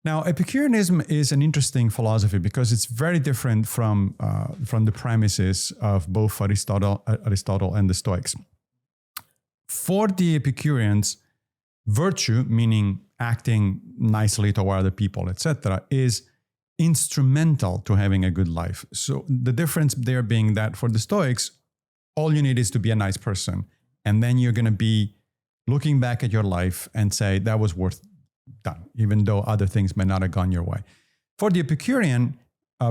Now, Epicureanism is an interesting philosophy because it's very different from the premises of both Aristotle and the Stoics. For the Epicureans, virtue, meaning acting nicely toward other people, etc., is instrumental to having a good life. So the difference there being that for the Stoics, all you need is to be a nice person, and then you're going to be looking back at your life and say that was worth done, even though other things may not have gone your way. For the Epicurean,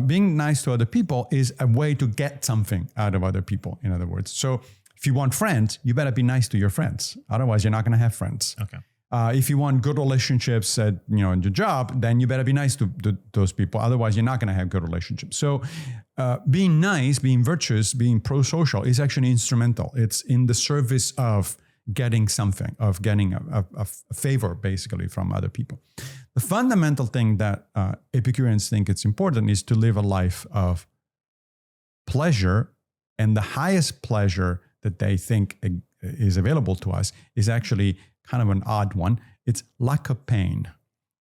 being nice to other people is a way to get something out of other people, in other words. So if you want friends, you better be nice to your friends. Otherwise, you're not going to have friends. Okay. If you want good relationships at in your job, then you better be nice to those people. Otherwise, you're not going to have good relationships. So being nice, being virtuous, being pro-social is actually instrumental. It's in the service of getting something, of getting a favor, basically, from other people. The fundamental thing that Epicureans think it's important is to live a life of pleasure, and the highest pleasure that they think is available to us is actually kind of an odd one. It's lack of pain.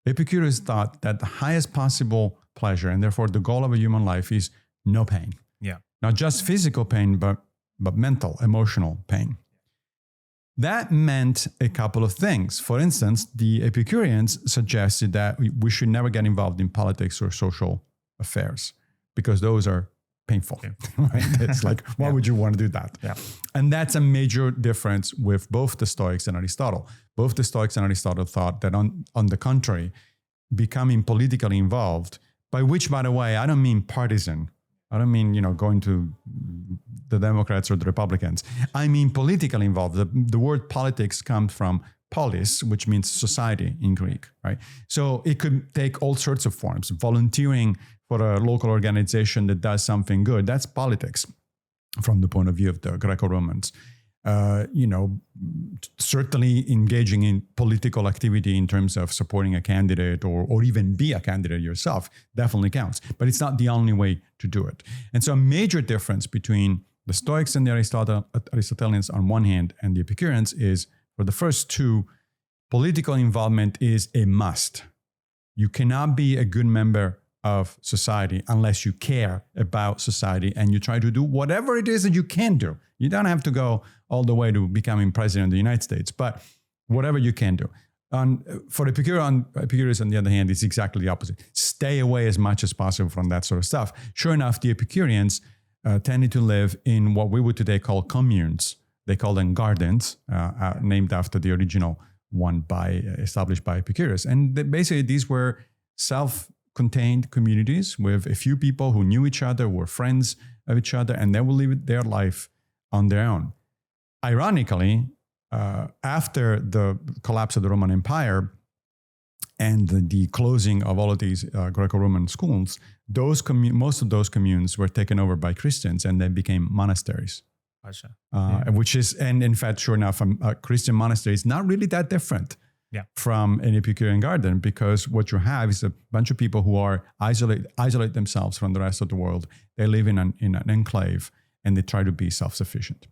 Epicurus thought that the highest possible pleasure, and therefore the goal of a human life, is no pain. Yeah. Not just physical pain, but mental, emotional pain. That meant a couple of things. For instance, the Epicureans suggested that we should never get involved in politics or social affairs because those are painful. Yeah. Right? It's like, why would you want to do that? Yeah. And that's a major difference with both the Stoics and Aristotle. Both the Stoics and Aristotle thought that on the contrary, becoming politically involved, by which, by the way, I don't mean partisan. I don't mean, going to the Democrats or the Republicans. I mean politically involved. The word politics comes from polis, which means society in Greek, right? So it could take all sorts of forms. Volunteering for a local organization that does something good, that's politics from the point of view of the Greco-Romans. Certainly engaging in political activity in terms of supporting a candidate or even be a candidate yourself definitely counts, but it's not the only way to do it. And so a major difference between the Stoics and the Aristotelians on one hand and the Epicureans is, for the first two, political involvement is a must. You cannot be a good member of society unless you care about society and you try to do whatever it is that you can do. You don't have to go all the way to becoming president of the United States, but whatever you can do. For Epicurus, on the other hand, it's exactly the opposite. Stay away as much as possible from that sort of stuff. Sure enough, the Epicureans tended to live in what we would today call communes. They call them gardens, named after the original one established by Epicurus. And basically, these were self-contained communities with a few people who knew each other, were friends of each other, and they would live their life on their own. Ironically, after the collapse of the Roman Empire and the closing of all of these Greco-Roman schools, most of those communes were taken over by Christians and they became monasteries. Gotcha. Which is, and in fact, sure enough, a Christian monastery is not really that different from an Epicurean garden, because what you have is a bunch of people who are isolate themselves from the rest of the world. They live in an enclave and they try to be self-sufficient.